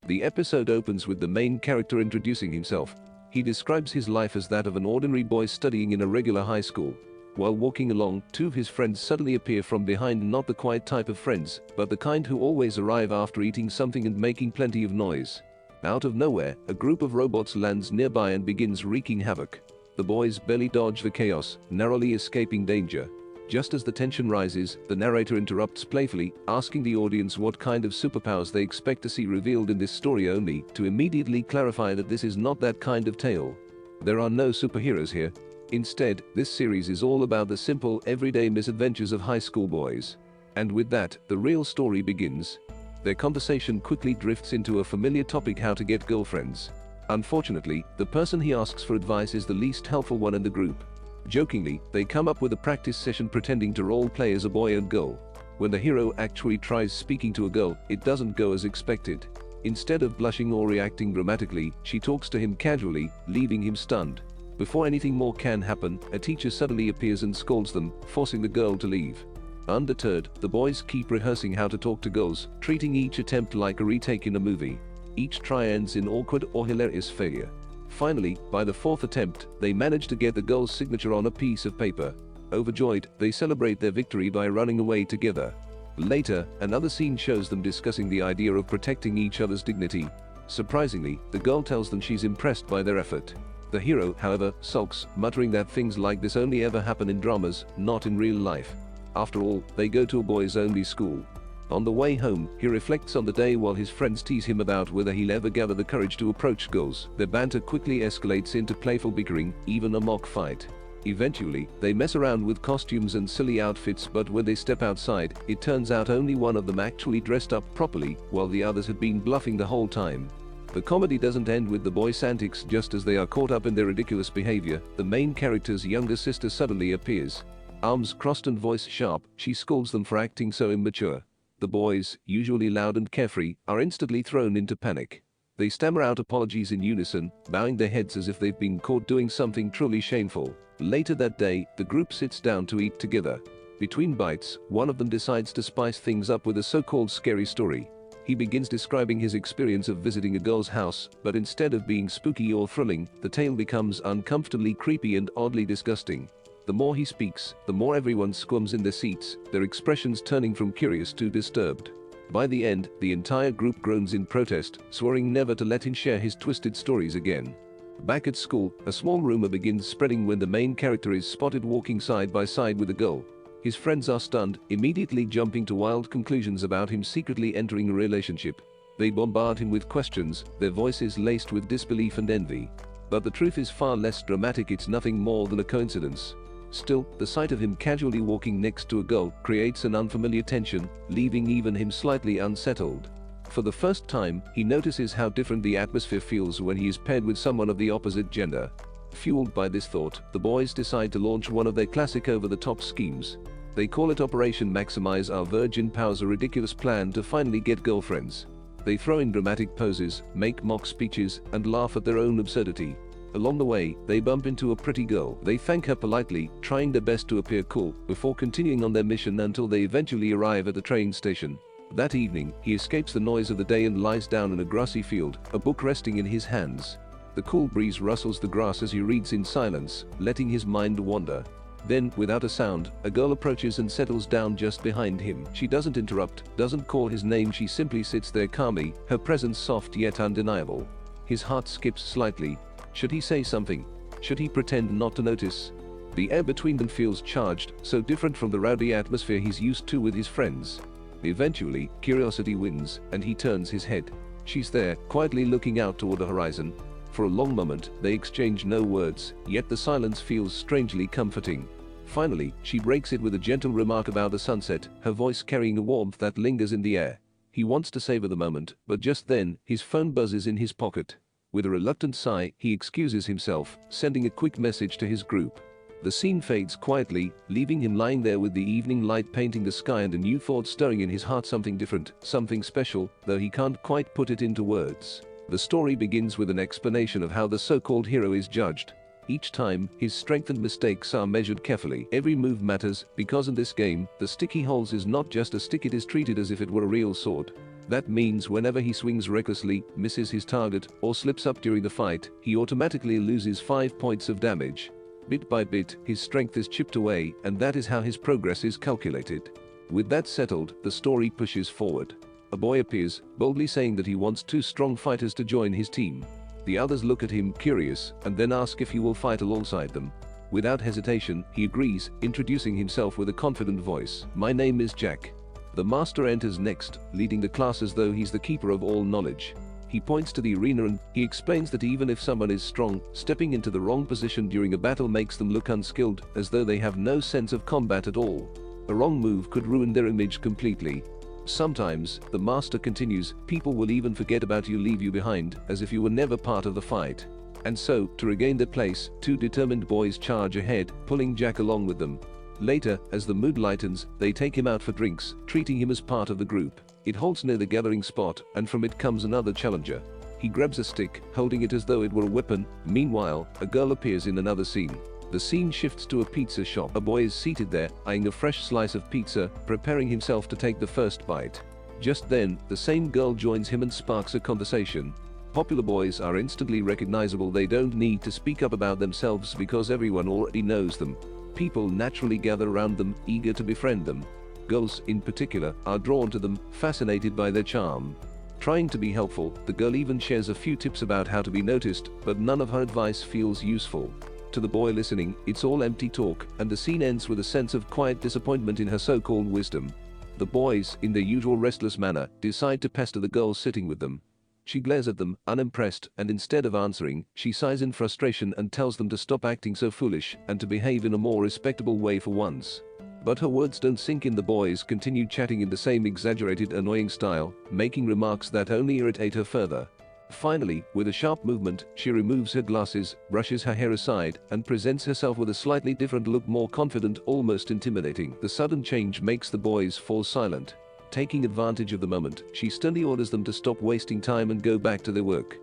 The episode opens with the main character introducing himself. He describes his life as that of an ordinary boy studying in a regular high school. While walking along, two of his friends suddenly appear from behind, not the quiet type of friends, but the kind who always arrive after eating something and making plenty of noise. Out of nowhere, a group of robots lands nearby and begins wreaking havoc. The boys barely dodge the chaos, narrowly escaping danger. Just as the tension rises, the narrator interrupts playfully, asking the audience what kind of superpowers they expect to see revealed in this story, only to immediately clarify that this is not that kind of tale. There are no superheroes here. Instead, this series is all about the simple, everyday misadventures of high school boys. And with that, the real story begins. Their conversation quickly drifts into a familiar topic: how to get girlfriends. Unfortunately, the person he asks for advice is the least helpful one in the group. Jokingly, they come up with a practice session pretending to role play as a boy and girl. When the hero actually tries speaking to a girl, it doesn't go as expected. Instead of blushing or reacting dramatically, she talks to him casually, leaving him stunned. Before anything more can happen, a teacher suddenly appears and scolds them, forcing the girl to leave. Undeterred, the boys keep rehearsing how to talk to girls, treating each attempt like a retake in a movie. Each try ends in awkward or hilarious failure. Finally, by the fourth attempt, they manage to get the girl's signature on a piece of paper. Overjoyed, they celebrate their victory by running away together. Later, another scene shows them discussing the idea of protecting each other's dignity. Surprisingly, the girl tells them she's impressed by their effort. The hero, however, sulks, muttering that things like this only ever happen in dramas, not in real life. After all, they go to a boys-only school. On the way home, he reflects on the day while his friends tease him about whether he'll ever gather the courage to approach girls. Their banter quickly escalates into playful bickering, even a mock fight. Eventually, they mess around with costumes and silly outfits, but when they step outside, it turns out only one of them actually dressed up properly, while the others had been bluffing the whole time. The comedy doesn't end with the boys' antics. Just as they are caught up in their ridiculous behavior, the main character's younger sister suddenly appears. Arms crossed and voice sharp, she scolds them for acting so immature. The boys, usually loud and carefree, are instantly thrown into panic. They stammer out apologies in unison, bowing their heads as if they've been caught doing something truly shameful. Later that day, the group sits down to eat together. Between bites, one of them decides to spice things up with a so-called scary story. He begins describing his experience of visiting a girl's house, but instead of being spooky or thrilling, the tale becomes uncomfortably creepy and oddly disgusting. The more he speaks, the more everyone squirms in their seats, their expressions turning from curious to disturbed. By the end, the entire group groans in protest, swearing never to let him share his twisted stories again. Back at school, a small rumor begins spreading when the main character is spotted walking side by side with a girl. His friends are stunned, immediately jumping to wild conclusions about him secretly entering a relationship. They bombard him with questions, their voices laced with disbelief and envy. But the truth is far less dramatic. It's nothing more than a coincidence. Still, the sight of him casually walking next to a girl creates an unfamiliar tension, leaving even him slightly unsettled. For the first time, he notices how different the atmosphere feels when he is paired with someone of the opposite gender. Fueled by this thought, the boys decide to launch one of their classic over-the-top schemes. They call it Operation Maximize Our Virgin Powers, a ridiculous plan to finally get girlfriends. They throw in dramatic poses, make mock speeches, and laugh at their own absurdity. Along the way, they bump into a pretty girl. They thank her politely, trying their best to appear cool, before continuing on their mission until they eventually arrive at the train station. That evening, he escapes the noise of the day and lies down in a grassy field, a book resting in his hands. The cool breeze rustles the grass as he reads in silence, letting his mind wander. Then, without a sound, a girl approaches and settles down just behind him. She doesn't interrupt, doesn't call his name, she simply sits there calmly, her presence soft yet undeniable. His heart skips slightly. Should he say something? Should he pretend not to notice? The air between them feels charged, so different from the rowdy atmosphere he's used to with his friends. Eventually, curiosity wins, and he turns his head. She's there, quietly looking out toward the horizon. For a long moment, they exchange no words, yet the silence feels strangely comforting. Finally, she breaks it with a gentle remark about the sunset, her voice carrying a warmth that lingers in the air. He wants to savor the moment, but just then, his phone buzzes in his pocket. With a reluctant sigh, he excuses himself, sending a quick message to his group. The scene fades quietly, leaving him lying there with the evening light painting the sky and a new thought stirring in his heart, something different, something special, though he can't quite put it into words. The story begins with an explanation of how the so-called hero is judged. Each time, his strength and mistakes are measured carefully. Every move matters, because in this game, the stick he holds is not just a stick, it is treated as if it were a real sword. That means whenever he swings recklessly, misses his target, or slips up during the fight, he automatically loses 5 points of damage. Bit by bit, his strength is chipped away, and that is how his progress is calculated. With that settled, the story pushes forward. A boy appears, boldly saying that he wants 2 strong fighters to join his team. The others look at him curious, and then ask if he will fight alongside them. Without hesitation, he agrees, introducing himself with a confident voice. "My name is Jack." The master enters next, leading the class as though he's the keeper of all knowledge. He points to the arena and he explains that even if someone is strong, stepping into the wrong position during a battle makes them look unskilled, as though they have no sense of combat at all. A wrong move could ruin their image completely. Sometimes, the master continues, people will even forget about you, leave you behind, as if you were never part of the fight. And so, to regain their place, 2 determined boys charge ahead, pulling Jack along with them. Later, as the mood lightens, they take him out for drinks, treating him as part of the group. It halts near the gathering spot, and from it comes another challenger. He grabs a stick, holding it as though it were a weapon. Meanwhile, a girl appears in another scene. The scene shifts to a pizza shop. A boy is seated there, eyeing a fresh slice of pizza, preparing himself to take the first bite. Just then, the same girl joins him and sparks a conversation. Popular boys are instantly recognizable. They don't need to speak up about themselves because everyone already knows them. People naturally gather around them, eager to befriend them. Girls, in particular, are drawn to them, fascinated by their charm. Trying to be helpful, the girl even shares a few tips about how to be noticed, but none of her advice feels useful. To the boy listening, it's all empty talk, and the scene ends with a sense of quiet disappointment in her so-called wisdom. The boys, in their usual restless manner, decide to pester the girl sitting with them. She glares at them, unimpressed, and instead of answering, she sighs in frustration and tells them to stop acting so foolish and to behave in a more respectable way for once. But her words don't sink in. The boys continue chatting in the same exaggerated, annoying style, making remarks that only irritate her further. Finally, with a sharp movement, she removes her glasses, brushes her hair aside, and presents herself with a slightly different look, more confident, almost intimidating. The sudden change makes the boys fall silent. Taking advantage of the moment, she sternly orders them to stop wasting time and go back to their work.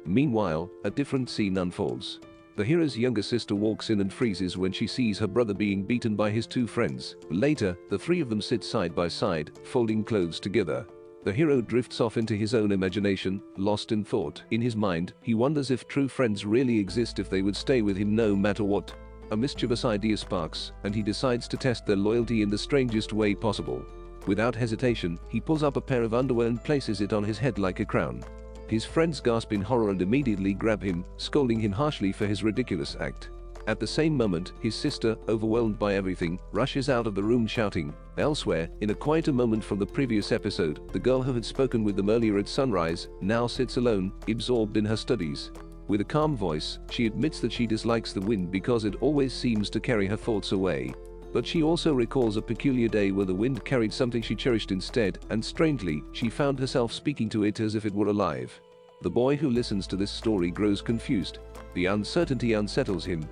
Meanwhile, a different scene unfolds. The hero's younger sister walks in and freezes when she sees her brother being beaten by his 2 friends. Later, the 3 of them sit side by side, folding clothes together. The hero drifts off into his own imagination, lost in thought. In his mind, he wonders if true friends really exist, if they would stay with him no matter what. A mischievous idea sparks, and he decides to test their loyalty in the strangest way possible. Without hesitation, he pulls up a pair of underwear and places it on his head like a crown. His friends gasp in horror and immediately grab him, scolding him harshly for his ridiculous act. At the same moment, his sister, overwhelmed by everything, rushes out of the room shouting. Elsewhere, in a quieter moment from the previous episode, the girl who had spoken with them earlier at sunrise, now sits alone, absorbed in her studies. With a calm voice, she admits that she dislikes the wind because it always seems to carry her thoughts away. But she also recalls a peculiar day where the wind carried something she cherished instead, and strangely, she found herself speaking to it as if it were alive. The boy who listens to this story grows confused. The uncertainty unsettles him.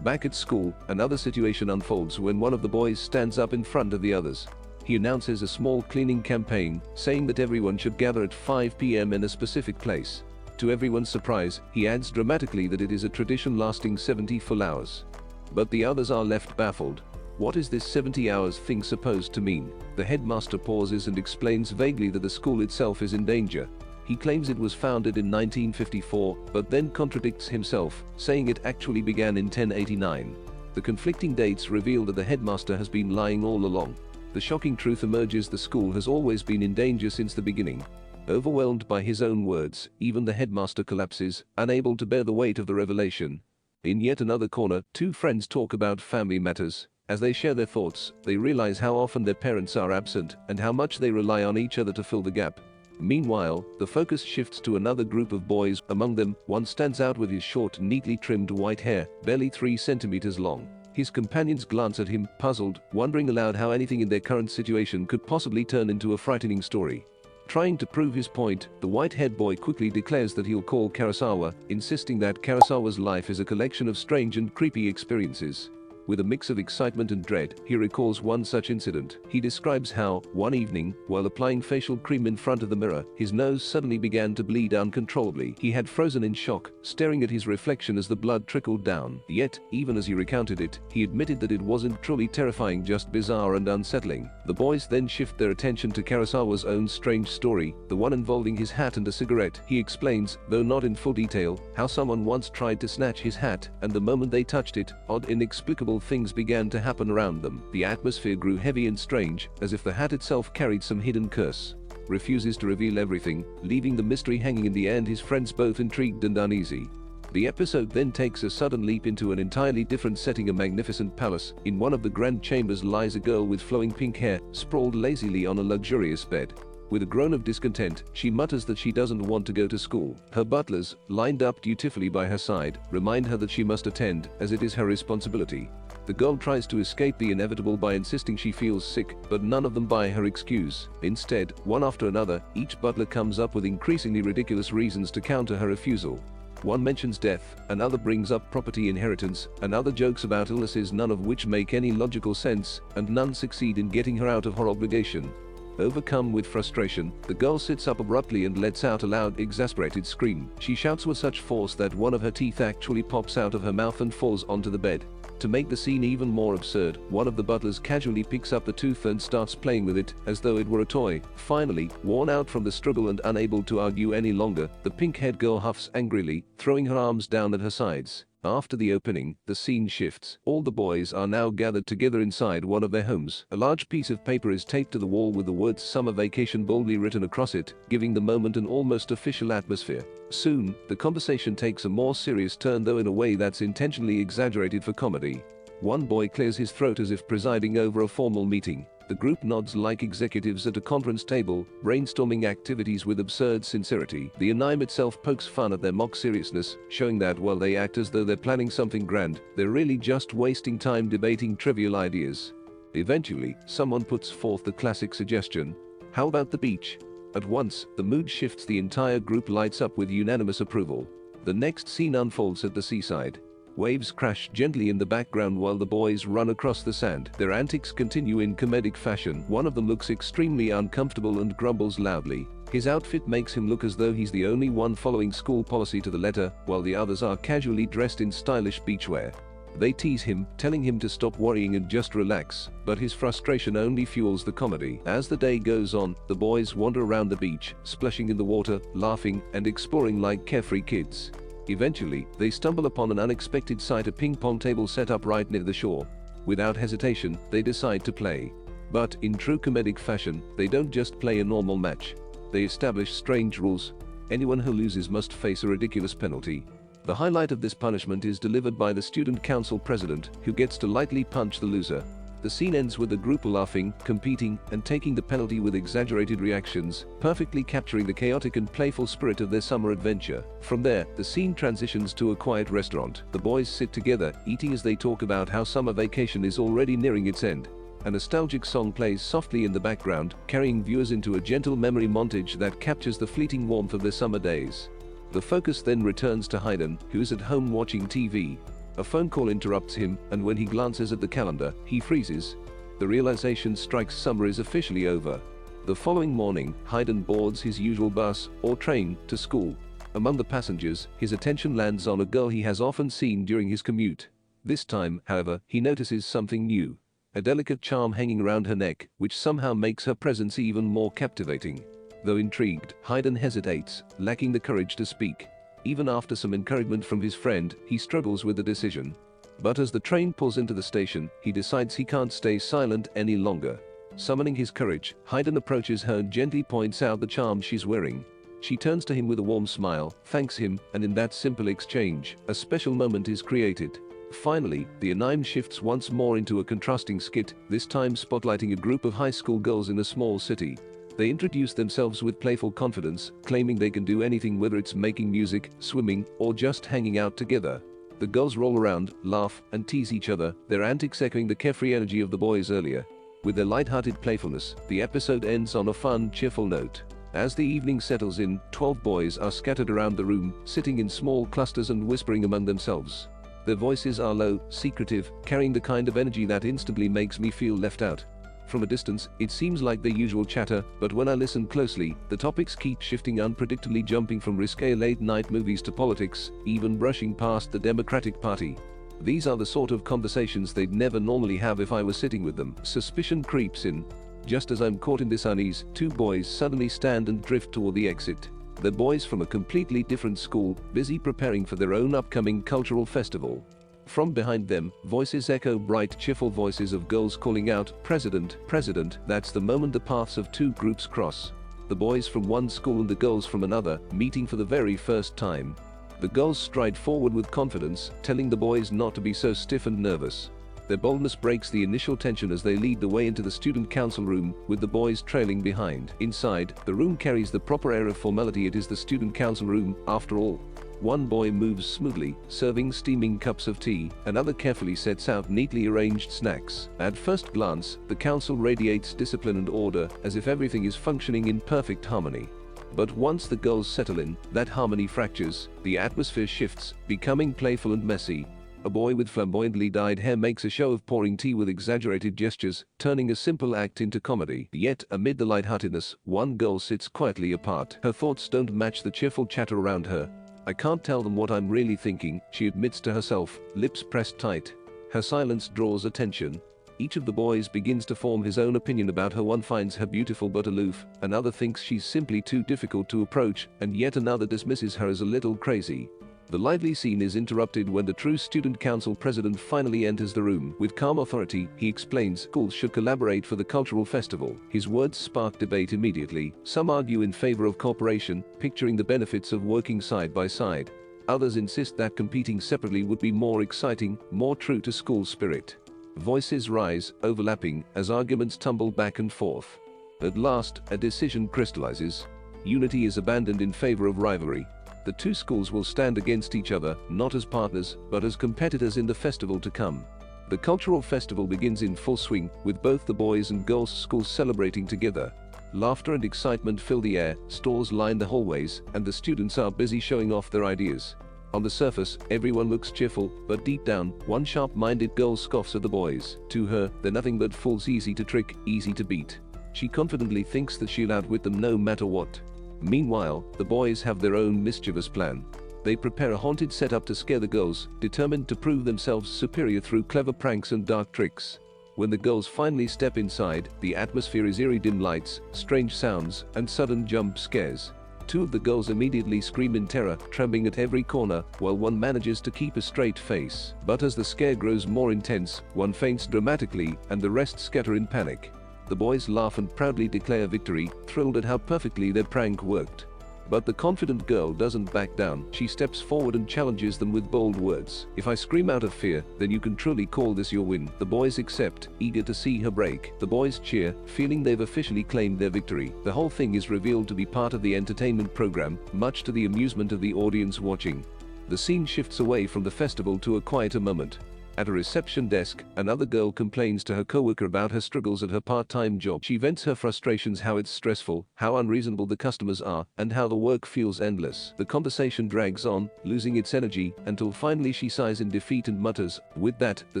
Back at school, another situation unfolds when one of the boys stands up in front of the others. He announces a small cleaning campaign, saying that everyone should gather at 5 p.m. in a specific place. To everyone's surprise, he adds dramatically that it is a tradition lasting 70 full hours. But the others are left baffled. What is this 70 hours thing supposed to mean? The headmaster pauses and explains vaguely that the school itself is in danger. He claims it was founded in 1954, but then contradicts himself, saying it actually began in 1089. The conflicting dates reveal that the headmaster has been lying all along. The shocking truth emerges: the school has always been in danger since the beginning. Overwhelmed by his own words, even the headmaster collapses, unable to bear the weight of the revelation. In yet another corner, 2 friends talk about family matters. As they share their thoughts, they realize how often their parents are absent and how much they rely on each other to fill the gap. Meanwhile, the focus shifts to another group of boys. Among them, one stands out with his short, neatly trimmed white hair, barely 3 centimeters long. His companions glance at him, puzzled, wondering aloud how anything in their current situation could possibly turn into a frightening story. Trying to prove his point, the white-haired boy quickly declares that he'll call Kurosawa, insisting that Kurosawa's life is a collection of strange and creepy experiences. With a mix of excitement and dread, he recalls one such incident. He describes how, one evening, while applying facial cream in front of the mirror, his nose suddenly began to bleed uncontrollably. He had frozen in shock, staring at his reflection as the blood trickled down. Yet, even as he recounted it, he admitted that it wasn't truly terrifying, just bizarre and unsettling. The boys then shift their attention to Kurosawa's own strange story, the one involving his hat and a cigarette. He explains, though not in full detail, how someone once tried to snatch his hat, and the moment they touched it, odd, inexplicable things began to happen around them. The atmosphere grew heavy and strange, as if the hat itself carried some hidden curse. Refuses to reveal everything, leaving the mystery hanging in the air, and his friends both intrigued and uneasy. The episode then takes a sudden leap into an entirely different setting, a magnificent palace. In one of the grand chambers lies a girl with flowing pink hair, sprawled lazily on a luxurious bed. With a groan of discontent, she mutters that she doesn't want to go to school. Her butlers, lined up dutifully by her side, remind her that she must attend, as it is her responsibility. The girl tries to escape the inevitable by insisting she feels sick, but none of them buy her excuse. Instead, one after another, each butler comes up with increasingly ridiculous reasons to counter her refusal. One mentions death, another brings up property inheritance, another jokes about illnesses, none of which make any logical sense, and none succeed in getting her out of her obligation. Overcome with frustration, the girl sits up abruptly and lets out a loud, exasperated scream. She shouts with such force that one of her teeth actually pops out of her mouth and falls onto the bed. To make the scene even more absurd, one of the butlers casually picks up the tooth and starts playing with it, as though it were a toy. Finally, worn out from the struggle and unable to argue any longer, the pink-haired girl huffs angrily, throwing her arms down at her sides. After the opening, the scene shifts. All the boys are now gathered together inside one of their homes. A large piece of paper is taped to the wall with the words "Summer Vacation" boldly written across it, giving the moment an almost official atmosphere. Soon, the conversation takes a more serious turn, though in a way that's intentionally exaggerated for comedy. One boy clears his throat as if presiding over a formal meeting. The group nods like executives at a conference table, brainstorming activities with absurd sincerity. The anime itself pokes fun at their mock seriousness, showing that while they act as though they're planning something grand, they're really just wasting time debating trivial ideas. Eventually, someone puts forth the classic suggestion: how about the beach? At once, the mood shifts, the entire group lights up with unanimous approval. The next scene unfolds at the seaside. Waves crash gently in the background while the boys run across the sand. Their antics continue in comedic fashion. One of them looks extremely uncomfortable and grumbles loudly. His outfit makes him look as though he's the only one following school policy to the letter, while the others are casually dressed in stylish beachwear. They tease him, telling him to stop worrying and just relax, but his frustration only fuels the comedy. As the day goes on, the boys wander around the beach, splashing in the water, laughing, and exploring like carefree kids. Eventually, they stumble upon an unexpected sight: a ping-pong table set up right near the shore. Without hesitation, they decide to play. But, in true comedic fashion, they don't just play a normal match. They establish strange rules. Anyone who loses must face a ridiculous penalty. The highlight of this punishment is delivered by the student council president, who gets to lightly punch the loser. The scene ends with the group laughing, competing, and taking the penalty with exaggerated reactions, perfectly capturing the chaotic and playful spirit of their summer adventure. From there, the scene transitions to a quiet restaurant. The boys sit together, eating as they talk about how summer vacation is already nearing its end. A nostalgic song plays softly in the background, carrying viewers into a gentle memory montage that captures the fleeting warmth of their summer days. The focus then returns to Hayden, who is at home watching TV. A phone call interrupts him, and when he glances at the calendar, he freezes. The realization strikes: summer is officially over. The following morning, Hayden boards his usual bus, or train, to school. Among the passengers, his attention lands on a girl he has often seen during his commute. This time, however, he notices something new. A delicate charm hanging around her neck, which somehow makes her presence even more captivating. Though intrigued, Hayden hesitates, lacking the courage to speak. Even after some encouragement from his friend, he struggles with the decision. But as the train pulls into the station, he decides he can't stay silent any longer. Summoning his courage, Hayden approaches her and gently points out the charm she's wearing. She turns to him with a warm smile, thanks him, and in that simple exchange, a special moment is created. Finally, the anime shifts once more into a contrasting skit, this time spotlighting a group of high school girls in a small city. They introduce themselves with playful confidence, claiming they can do anything, whether it's making music, swimming, or just hanging out together. The girls roll around, laugh, and tease each other, their antics echoing the carefree energy of the boys earlier. With their light-hearted playfulness, the episode ends on a fun, cheerful note. As the evening settles in, 12 boys are scattered around the room, sitting in small clusters and whispering among themselves. Their voices are low, secretive, carrying the kind of energy that instantly makes me feel left out. From a distance, it seems like their usual chatter, but when I listen closely, the topics keep shifting unpredictably, jumping from risque late-night movies to politics, even brushing past the Democratic Party. These are the sort of conversations they'd never normally have if I was sitting with them. Suspicion creeps in. Just as I'm caught in this unease, two boys suddenly stand and drift toward the exit. They're boys from a completely different school, busy preparing for their own upcoming cultural festival. From behind them, voices echo, bright, cheerful voices of girls calling out, "President, President." That's the moment the paths of two groups cross. The boys from one school and the girls from another, meeting for the very first time. The girls stride forward with confidence, telling the boys not to be so stiff and nervous. Their boldness breaks the initial tension as they lead the way into the student council room, with the boys trailing behind. Inside, the room carries the proper air of formality. It is the student council room, after all. One boy moves smoothly, serving steaming cups of tea, another carefully sets out neatly arranged snacks. At first glance, the council radiates discipline and order, as if everything is functioning in perfect harmony. But once the girls settle in, that harmony fractures, the atmosphere shifts, becoming playful and messy. A boy with flamboyantly dyed hair makes a show of pouring tea with exaggerated gestures, turning a simple act into comedy. Yet, amid the lightheartedness, one girl sits quietly apart. Her thoughts don't match the cheerful chatter around her. "I can't tell them what I'm really thinking," she admits to herself, lips pressed tight. Her silence draws attention. Each of the boys begins to form his own opinion about her. One finds her beautiful but aloof, another thinks she's simply too difficult to approach, and yet another dismisses her as a little crazy. The lively scene is interrupted when the true student council president finally enters the room. With calm authority, he explains schools should collaborate for the cultural festival. His words spark debate immediately. Some argue in favor of cooperation, picturing the benefits of working side by side. Others insist that competing separately would be more exciting, more true to school spirit. Voices rise, overlapping, as arguments tumble back and forth. At last, a decision crystallizes. Unity is abandoned in favor of rivalry. The two schools will stand against each other, not as partners, but as competitors in the festival to come. The cultural festival begins in full swing, with both the boys and girls schools celebrating together. Laughter and excitement fill the air, stalls line the hallways, and the students are busy showing off their ideas. On the surface, everyone looks cheerful, but deep down, one sharp-minded girl scoffs at the boys. To her, they're nothing but fools, easy to trick, easy to beat. She confidently thinks that she'll outwit them no matter what. Meanwhile, the boys have their own mischievous plan. They prepare a haunted setup to scare the girls, determined to prove themselves superior through clever pranks and dark tricks. When the girls finally step inside, the atmosphere is eerie: dim lights, strange sounds, and sudden jump scares. Two of the girls immediately scream in terror, trembling at every corner, while one manages to keep a straight face. But as the scare grows more intense, one faints dramatically, and the rest scatter in panic. The boys laugh and proudly declare victory, thrilled at how perfectly their prank worked. But the confident girl doesn't back down. She steps forward and challenges them with bold words. "If I scream out of fear, then you can truly call this your win." The boys accept, eager to see her break. The boys cheer, feeling they've officially claimed their victory. The whole thing is revealed to be part of the entertainment program, much to the amusement of the audience watching. The scene shifts away from the festival to a quieter moment. At a reception desk, another girl complains to her coworker about her struggles at her part-time job. She vents her frustrations, how it's stressful, how unreasonable the customers are, and how the work feels endless. The conversation drags on, losing its energy, until finally she sighs in defeat and mutters. With that, the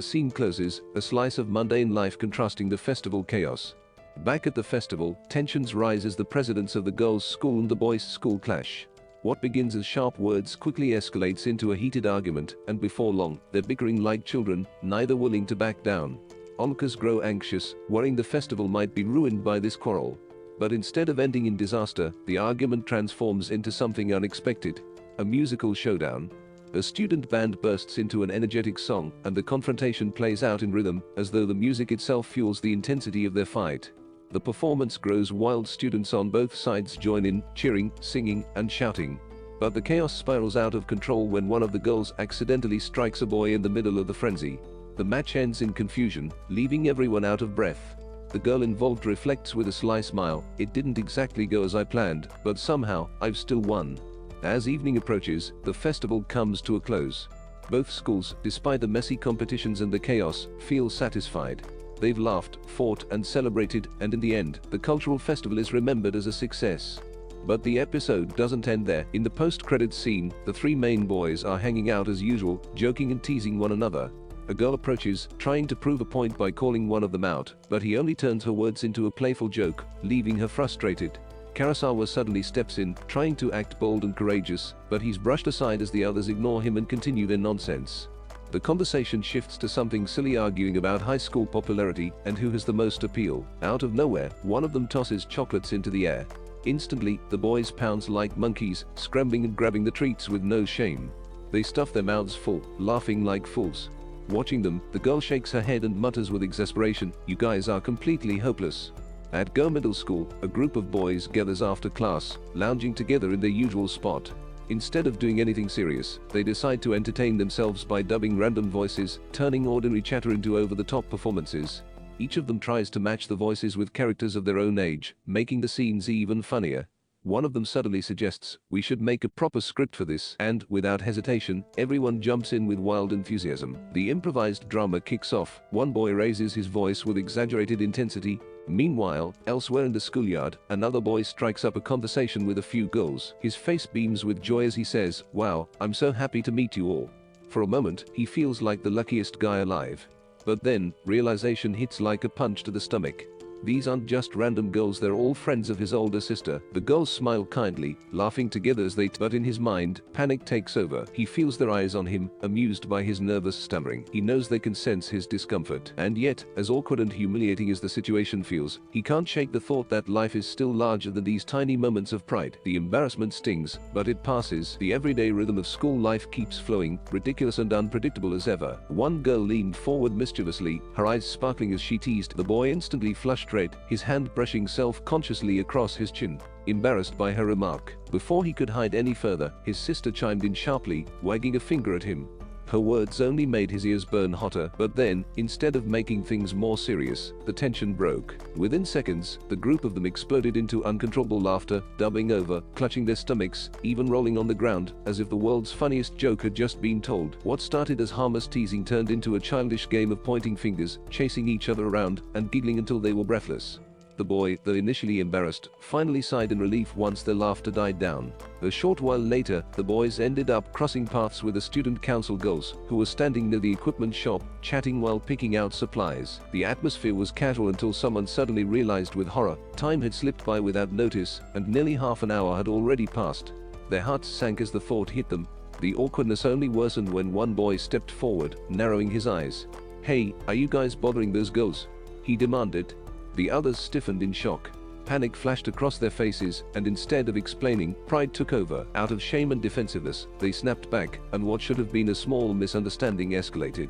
scene closes, a slice of mundane life contrasting the festival chaos. Back at the festival, tensions rise as the presidents of the girls' school and the boys' school clash. What begins as sharp words quickly escalates into a heated argument, and before long, they're bickering like children, neither willing to back down. Onlookers grow anxious, worrying the festival might be ruined by this quarrel. But instead of ending in disaster, the argument transforms into something unexpected: a musical showdown. A student band bursts into an energetic song, and the confrontation plays out in rhythm, as though the music itself fuels the intensity of their fight. The performance grows wild. Students on both sides join in, cheering, singing, and shouting. But the chaos spirals out of control when one of the girls accidentally strikes a boy in the middle of the frenzy. The match ends in confusion, leaving everyone out of breath. The girl involved reflects with a sly smile. "It didn't exactly go as I planned, but somehow, I've still won." As evening approaches, the festival comes to a close. Both schools, despite the messy competitions and the chaos, feel satisfied. They've laughed, fought, and celebrated, and in the end, the cultural festival is remembered as a success. But the episode doesn't end there. In the post-credits scene, the three main boys are hanging out as usual, joking and teasing one another. A girl approaches, trying to prove a point by calling one of them out, but he only turns her words into a playful joke, leaving her frustrated. Kurosawa suddenly steps in, trying to act bold and courageous, but he's brushed aside as the others ignore him and continue their nonsense. The conversation shifts to something silly, arguing about high school popularity and who has the most appeal. Out of nowhere, one of them tosses chocolates into the air. Instantly, the boys pounce like monkeys, scrambling and grabbing the treats with no shame. They stuff their mouths full, laughing like fools. Watching them, the girl shakes her head and mutters with exasperation, "You guys are completely hopeless." At Go Middle School, a group of boys gathers after class, lounging together in their usual spot. Instead of doing anything serious, they decide to entertain themselves by dubbing random voices, turning ordinary chatter into over-the-top performances. Each of them tries to match the voices with characters of their own age, making the scenes even funnier. One of them suddenly suggests, "We should make a proper script for this," and, without hesitation, everyone jumps in with wild enthusiasm. The improvised drama kicks off. One boy raises his voice with exaggerated intensity. Meanwhile, elsewhere in the schoolyard, another boy strikes up a conversation with a few girls. His face beams with joy as he says, "Wow, I'm so happy to meet you all." For a moment, he feels like the luckiest guy alive. But then, realization hits like a punch to the stomach. These aren't just random girls, they're all friends of his older sister. The girls smile kindly, laughing together as but in his mind, panic takes over. He feels their eyes on him, amused by his nervous stammering. He knows they can sense his discomfort. And yet, as awkward and humiliating as the situation feels, he can't shake the thought that life is still larger than these tiny moments of pride. The embarrassment stings, but it passes. The everyday rhythm of school life keeps flowing, ridiculous and unpredictable as ever. One girl leaned forward mischievously, her eyes sparkling as she teased. The boy instantly flushed red, his hand brushing self-consciously across his chin, embarrassed by her remark. Before he could hide any further, his sister chimed in sharply, wagging a finger at him. Her words only made his ears burn hotter, but then, instead of making things more serious, the tension broke. Within seconds, the group of them exploded into uncontrollable laughter, doubling over, clutching their stomachs, even rolling on the ground, as if the world's funniest joke had just been told. What started as harmless teasing turned into a childish game of pointing fingers, chasing each other around, and giggling until they were breathless. The boy, though initially embarrassed, finally sighed in relief once their laughter died down. A short while later, the boys ended up crossing paths with the student council girls, who were standing near the equipment shop, chatting while picking out supplies. The atmosphere was casual until someone suddenly realized with horror, time had slipped by without notice, and nearly half an hour had already passed. Their hearts sank as the thought hit them. The awkwardness only worsened when one boy stepped forward, narrowing his eyes. "Hey, are you guys bothering those girls?" he demanded. The others stiffened in shock. Panic flashed across their faces, and instead of explaining, pride took over. Out of shame and defensiveness, they snapped back, and what should have been a small misunderstanding escalated.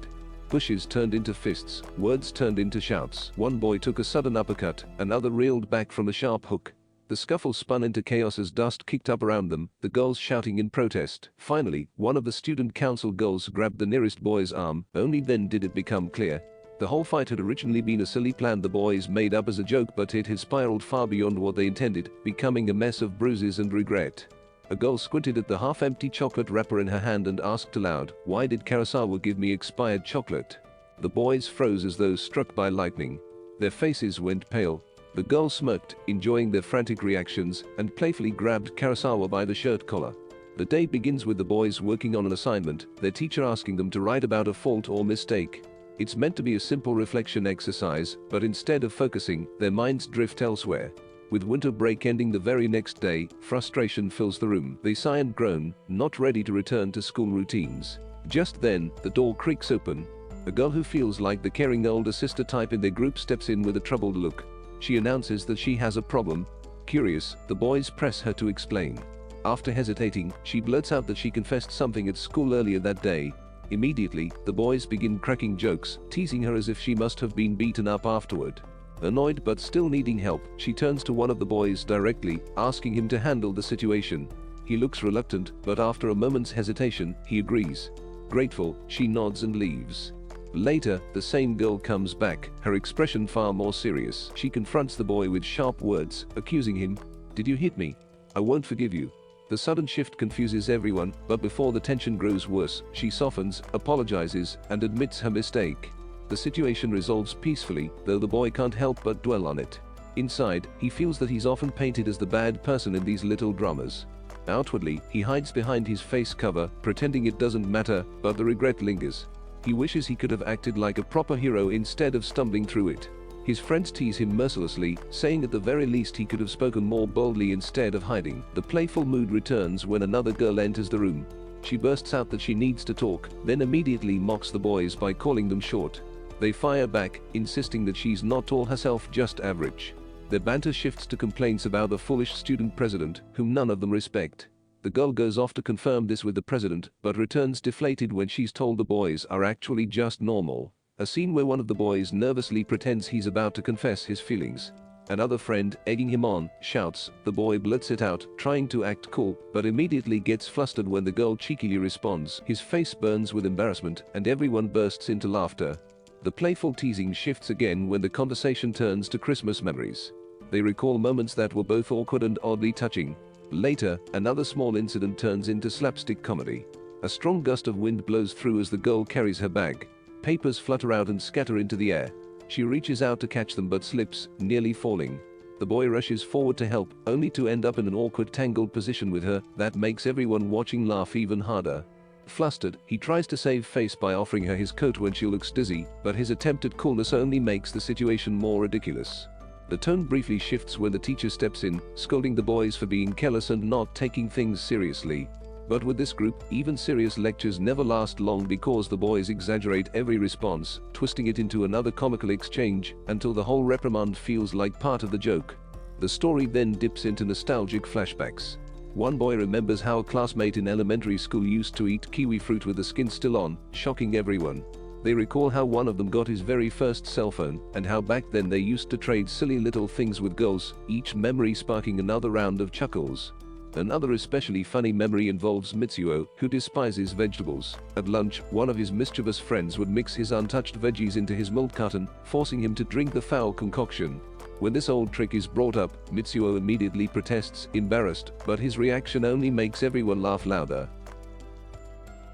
Pushes turned into fists, words turned into shouts. One boy took a sudden uppercut, another reeled back from a sharp hook. The scuffle spun into chaos as dust kicked up around them, the girls shouting in protest. Finally, one of the student council girls grabbed the nearest boy's arm. Only then did it become clear. The whole fight had originally been a silly plan the boys made up as a joke, but it had spiraled far beyond what they intended, becoming a mess of bruises and regret. A girl squinted at the half-empty chocolate wrapper in her hand and asked aloud, "Why did Kurosawa give me expired chocolate?" The boys froze as though struck by lightning. Their faces went pale. The girl smirked, enjoying their frantic reactions, and playfully grabbed Kurosawa by the shirt collar. The day begins with the boys working on an assignment, their teacher asking them to write about a fault or mistake. It's meant to be a simple reflection exercise, but instead of focusing, their minds drift elsewhere. With winter break ending the very next day, frustration fills the room. They sigh and groan, not ready to return to school routines. Just then, the door creaks open. A girl who feels like the caring older sister type in their group steps in with a troubled look. She announces that she has a problem. Curious, the boys press her to explain. After hesitating, she blurts out that she confessed something at school earlier that day. Immediately, the boys begin cracking jokes, teasing her as if she must have been beaten up afterward. Annoyed but still needing help, she turns to one of the boys directly, asking him to handle the situation. He looks reluctant, but after a moment's hesitation, he agrees. Grateful, she nods and leaves. Later, the same girl comes back, her expression far more serious. She confronts the boy with sharp words, accusing him, "Did you hit me? I won't forgive you." The sudden shift confuses everyone, but before the tension grows worse, she softens, apologizes, and admits her mistake. The situation resolves peacefully, though the boy can't help but dwell on it. Inside, he feels that he's often painted as the bad person in these little dramas. Outwardly, he hides behind his face cover, pretending it doesn't matter, but the regret lingers. He wishes he could have acted like a proper hero instead of stumbling through it. His friends tease him mercilessly, saying at the very least he could have spoken more boldly instead of hiding. The playful mood returns when another girl enters the room. She bursts out that she needs to talk, then immediately mocks the boys by calling them short. They fire back, insisting that she's not tall herself, just average. Their banter shifts to complaints about the foolish student president, whom none of them respect. The girl goes off to confirm this with the president, but returns deflated when she's told the boys are actually just normal. A scene where one of the boys nervously pretends he's about to confess his feelings. Another friend, egging him on, shouts. The boy blurts it out, trying to act cool, but immediately gets flustered when the girl cheekily responds. His face burns with embarrassment, and everyone bursts into laughter. The playful teasing shifts again when the conversation turns to Christmas memories. They recall moments that were both awkward and oddly touching. Later, another small incident turns into slapstick comedy. A strong gust of wind blows through as the girl carries her bag. Papers flutter out and scatter into the air. She reaches out to catch them but slips, nearly falling. The boy rushes forward to help, only to end up in an awkward tangled position with her that makes everyone watching laugh even harder. Flustered, he tries to save face by offering her his coat when she looks dizzy, but his attempt at coolness only makes the situation more ridiculous. The tone briefly shifts when the teacher steps in, scolding the boys for being careless and not taking things seriously. But with this group, even serious lectures never last long because the boys exaggerate every response, twisting it into another comical exchange, until the whole reprimand feels like part of the joke. The story then dips into nostalgic flashbacks. One boy remembers how a classmate in elementary school used to eat kiwi fruit with the skin still on, shocking everyone. They recall how one of them got his very first cell phone, and how back then they used to trade silly little things with girls, each memory sparking another round of chuckles. Another especially funny memory involves Mitsuo, who despises vegetables. At lunch, one of his mischievous friends would mix his untouched veggies into his milk carton, forcing him to drink the foul concoction. When this old trick is brought up, Mitsuo immediately protests, embarrassed, but his reaction only makes everyone laugh louder.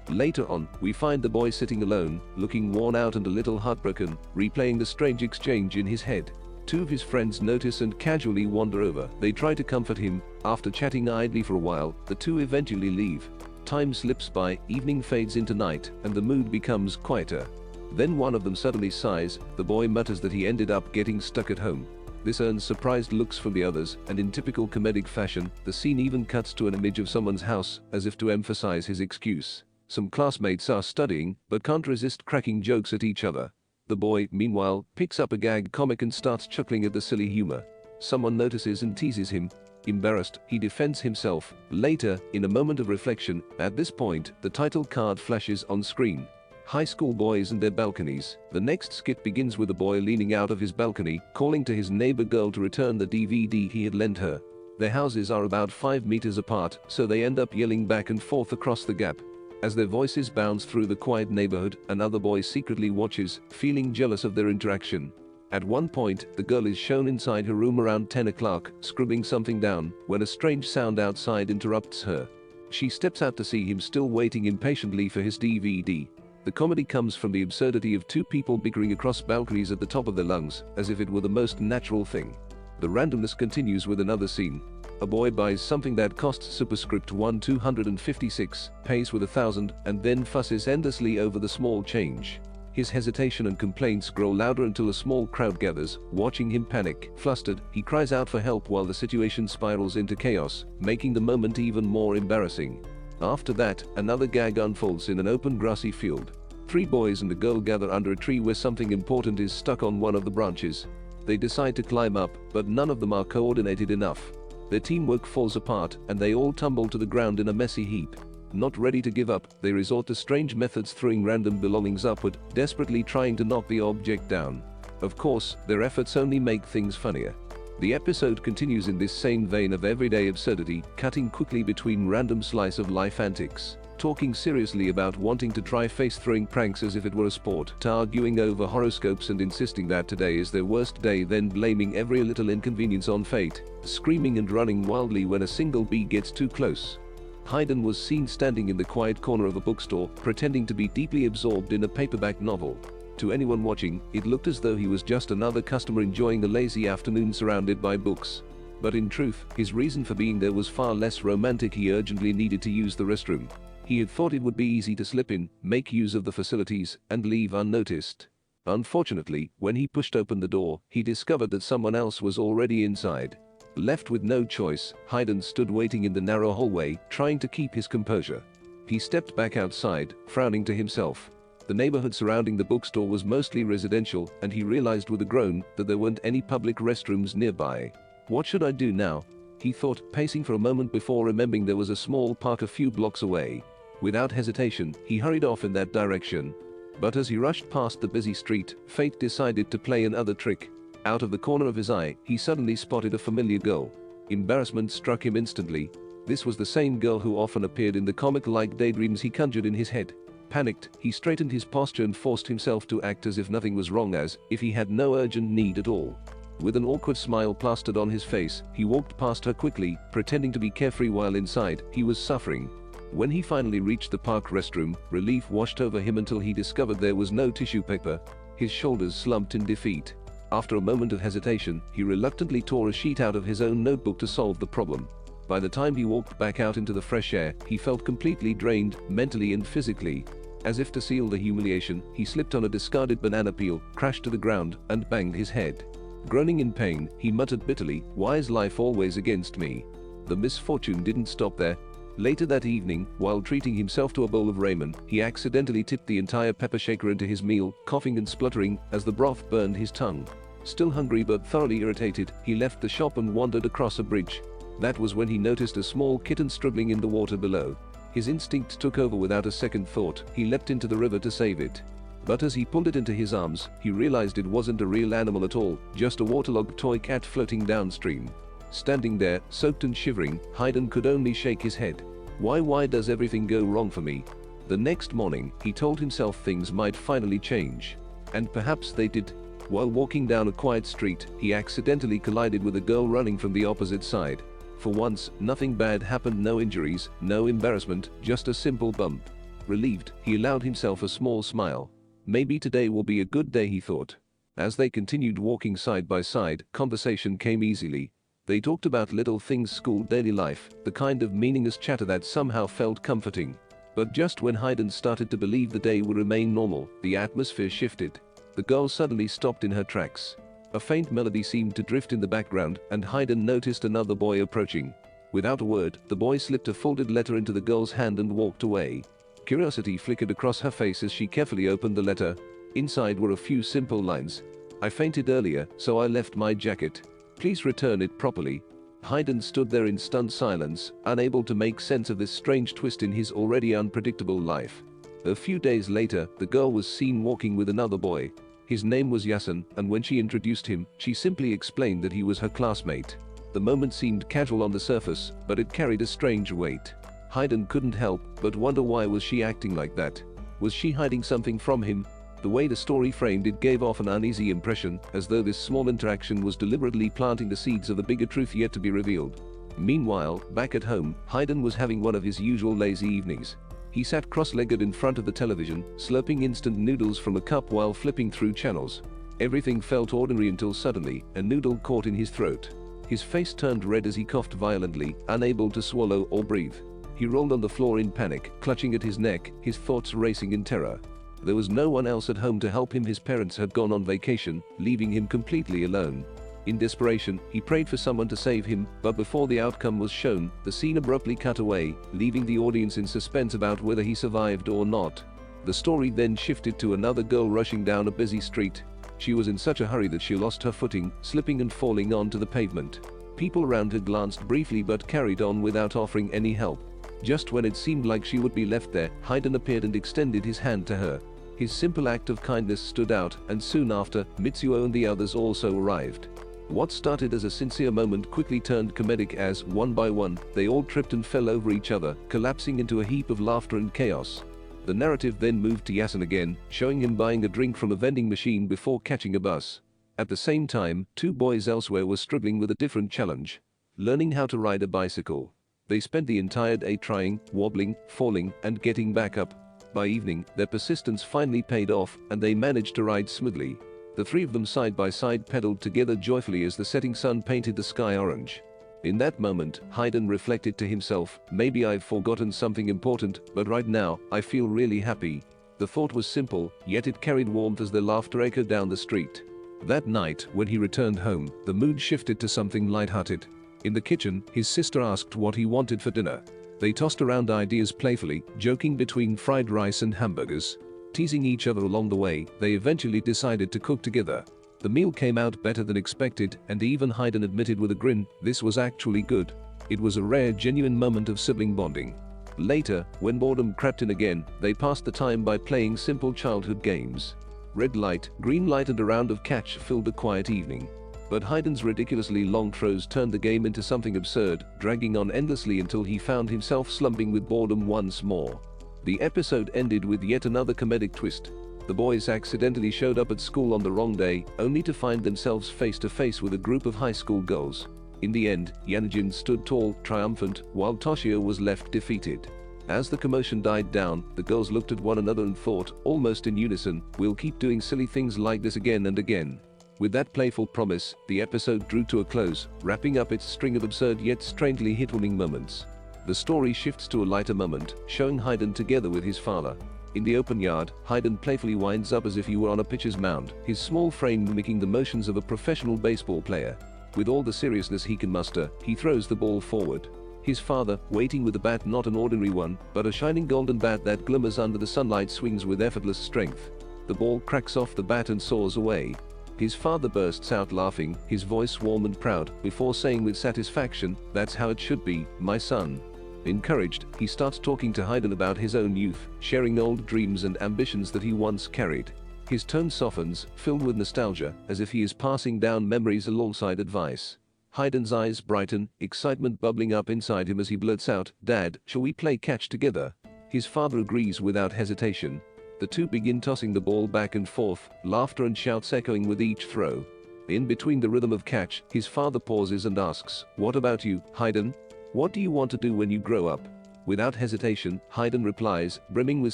Later on, we find the boy sitting alone, looking worn out and a little heartbroken, replaying the strange exchange in his head. Two of his friends notice and casually wander over. They try to comfort him. After chatting idly for a while, the two eventually leave. Time slips by, evening fades into night, and the mood becomes quieter. Then one of them suddenly sighs. The boy mutters that he ended up getting stuck at home. This earns surprised looks from the others, and in typical comedic fashion, the scene even cuts to an image of someone's house, as if to emphasize his excuse. Some classmates are studying, but can't resist cracking jokes at each other. The boy, meanwhile, picks up a gag comic and starts chuckling at the silly humor. Someone notices and teases him. Embarrassed, he defends himself. Later, in a moment of reflection, at this point, the title card flashes on screen. High school boys and their balconies. The next skit begins with a boy leaning out of his balcony, calling to his neighbor girl to return the DVD he had lent her. Their houses are about 5 meters apart, so they end up yelling back and forth across the gap. As their voices bounce through the quiet neighborhood, another boy secretly watches, feeling jealous of their interaction. At one point, the girl is shown inside her room around 10 o'clock, scribbling something down, when a strange sound outside interrupts her. She steps out to see him still waiting impatiently for his DVD. The comedy comes from the absurdity of two people bickering across balconies at the top of their lungs, as if it were the most natural thing. The randomness continues with another scene. A boy buys something that costs superscript 1 256, pays with 1,000, and then fusses endlessly over the small change. His hesitation and complaints grow louder until a small crowd gathers, watching him panic. Flustered, he cries out for help while the situation spirals into chaos, making the moment even more embarrassing. After that, another gag unfolds in an open grassy field. 3 boys and a girl gather under a tree where something important is stuck on one of the branches. They decide to climb up, but none of them are coordinated enough. Their teamwork falls apart, and they all tumble to the ground in a messy heap. Not ready to give up, they resort to strange methods, throwing random belongings upward, desperately trying to knock the object down. Of course, their efforts only make things funnier. The episode continues in this same vein of everyday absurdity, cutting quickly between random slice of life antics, talking seriously about wanting to try face-throwing pranks as if it were a sport, to arguing over horoscopes and insisting that today is their worst day, then blaming every little inconvenience on fate, screaming and running wildly when a single bee gets too close. Hayden was seen standing in the quiet corner of a bookstore, pretending to be deeply absorbed in a paperback novel. To anyone watching, it looked as though he was just another customer enjoying a lazy afternoon surrounded by books. But in truth, his reason for being there was far less romantic. He urgently needed to use the restroom. He had thought it would be easy to slip in, make use of the facilities, and leave unnoticed. Unfortunately, when he pushed open the door, he discovered that someone else was already inside. Left with no choice, Hayden stood waiting in the narrow hallway, trying to keep his composure. He stepped back outside, frowning to himself. The neighborhood surrounding the bookstore was mostly residential, and he realized with a groan that there weren't any public restrooms nearby. What should I do now? He thought, pacing for a moment before remembering there was a small park a few blocks away. Without hesitation, he hurried off in that direction. But as he rushed past the busy street, fate decided to play another trick. Out of the corner of his eye, he suddenly spotted a familiar girl. Embarrassment struck him instantly. This was the same girl who often appeared in the comic-like daydreams he conjured in his head. Panicked, he straightened his posture and forced himself to act as if nothing was wrong, as if he had no urgent need at all. With an awkward smile plastered on his face, he walked past her quickly, pretending to be carefree while inside, he was suffering. When he finally reached the park restroom, relief washed over him until he discovered there was no tissue paper. His shoulders slumped in defeat. After a moment of hesitation, he reluctantly tore a sheet out of his own notebook to solve the problem. By the time he walked back out into the fresh air, he felt completely drained, mentally and physically. As if to seal the humiliation, he slipped on a discarded banana peel, crashed to the ground, and banged his head. Groaning in pain, he muttered bitterly, "Why is life always against me?" The misfortune didn't stop there. Later that evening, while treating himself to a bowl of ramen, he accidentally tipped the entire pepper shaker into his meal, coughing and spluttering as the broth burned his tongue. Still hungry but thoroughly irritated, he left the shop and wandered across a bridge. That was when he noticed a small kitten struggling in the water below. His instinct took over without a second thought. He leapt into the river to save it. But as he pulled it into his arms, he realized it wasn't a real animal at all, just a waterlogged toy cat floating downstream. Standing there, soaked and shivering, Hayden could only shake his head. Why does everything go wrong for me? The next morning, he told himself things might finally change. And perhaps they did. While walking down a quiet street, he accidentally collided with a girl running from the opposite side. For once, nothing bad happened, no injuries, no embarrassment, just a simple bump. Relieved, he allowed himself a small smile. Maybe today will be a good day, he thought. As they continued walking side by side, conversation came easily. They talked about little things, school, daily life, the kind of meaningless chatter that somehow felt comforting. But just when Hayden started to believe the day would remain normal, the atmosphere shifted. The girl suddenly stopped in her tracks. A faint melody seemed to drift in the background, and Hayden noticed another boy approaching. Without a word, the boy slipped a folded letter into the girl's hand and walked away. Curiosity flickered across her face as she carefully opened the letter. Inside were a few simple lines. "I fainted earlier, so I left my jacket. Please return it properly." Hayden stood there in stunned silence, unable to make sense of this strange twist in his already unpredictable life. A few days later, the girl was seen walking with another boy. His name was Yasin, and when she introduced him, she simply explained that he was her classmate. The moment seemed casual on the surface, but it carried a strange weight. Hayden couldn't help but wonder, why was she acting like that? Was she hiding something from him? The way the story framed it gave off an uneasy impression, as though this small interaction was deliberately planting the seeds of the bigger truth yet to be revealed. Meanwhile, back at home, Hayden was having one of his usual lazy evenings. He sat cross-legged in front of the television, slurping instant noodles from a cup while flipping through channels. Everything felt ordinary until suddenly, a noodle caught in his throat. His face turned red as he coughed violently, unable to swallow or breathe. He rolled on the floor in panic, clutching at his neck, his thoughts racing in terror. There was no one else at home to help him. His parents had gone on vacation, leaving him completely alone. In desperation, he prayed for someone to save him, but before the outcome was shown, the scene abruptly cut away, leaving the audience in suspense about whether he survived or not. The story then shifted to another girl rushing down a busy street. She was in such a hurry that she lost her footing, slipping and falling onto the pavement. People around her glanced briefly but carried on without offering any help. Just when it seemed like she would be left there, Hayden appeared and extended his hand to her. His simple act of kindness stood out, and soon after, Mitsuo and the others also arrived. What started as a sincere moment quickly turned comedic as, one by one, they all tripped and fell over each other, collapsing into a heap of laughter and chaos. The narrative then moved to Yasin again, showing him buying a drink from a vending machine before catching a bus. At the same time, two boys elsewhere were struggling with a different challenge: learning how to ride a bicycle. They spent the entire day trying, wobbling, falling, and getting back up. By evening, their persistence finally paid off, and they managed to ride smoothly. The three of them side by side pedaled together joyfully as the setting sun painted the sky orange. In that moment, Hayden reflected to himself, maybe I've forgotten something important, but right now, I feel really happy. The thought was simple, yet it carried warmth as their laughter echoed down the street. That night, when he returned home, the mood shifted to something lighthearted. In the kitchen, his sister asked what he wanted for dinner. They tossed around ideas playfully, joking between fried rice and hamburgers. Teasing each other along the way, they eventually decided to cook together. The meal came out better than expected, and even Hayden admitted with a grin, this was actually good. It was a rare, genuine moment of sibling bonding. Later, when boredom crept in again, they passed the time by playing simple childhood games. Red light, green light and a round of catch filled the quiet evening. But Hayden's ridiculously long throws turned the game into something absurd, dragging on endlessly until he found himself slumping with boredom once more. The episode ended with yet another comedic twist. The boys accidentally showed up at school on the wrong day, only to find themselves face to face with a group of high school girls. In the end, Yanjin stood tall, triumphant, while Toshio was left defeated. As the commotion died down, the girls looked at one another and thought, almost in unison, we'll keep doing silly things like this again and again. With that playful promise, the episode drew to a close, wrapping up its string of absurd yet strangely heartwarming moments. The story shifts to a lighter moment, showing Hayden together with his father. In the open yard, Hayden playfully winds up as if he were on a pitcher's mound, his small frame mimicking the motions of a professional baseball player. With all the seriousness he can muster, he throws the ball forward. His father, waiting with a bat not an ordinary one, but a shining golden bat that glimmers under the sunlight, swings with effortless strength. The ball cracks off the bat and soars away. His father bursts out laughing, his voice warm and proud, before saying with satisfaction, "That's how it should be, my son." Encouraged, he starts talking to Hayden about his own youth, sharing old dreams and ambitions that he once carried. His tone softens, filled with nostalgia, as if he is passing down memories alongside advice. Hayden's eyes brighten, excitement bubbling up inside him as he blurts out, "Dad, shall we play catch together?" His father agrees without hesitation. The two begin tossing the ball back and forth, laughter and shouts echoing with each throw. In between the rhythm of catch, his father pauses and asks, "What about you, Hayden? What do you want to do when you grow up?" Without hesitation, Hayden replies, brimming with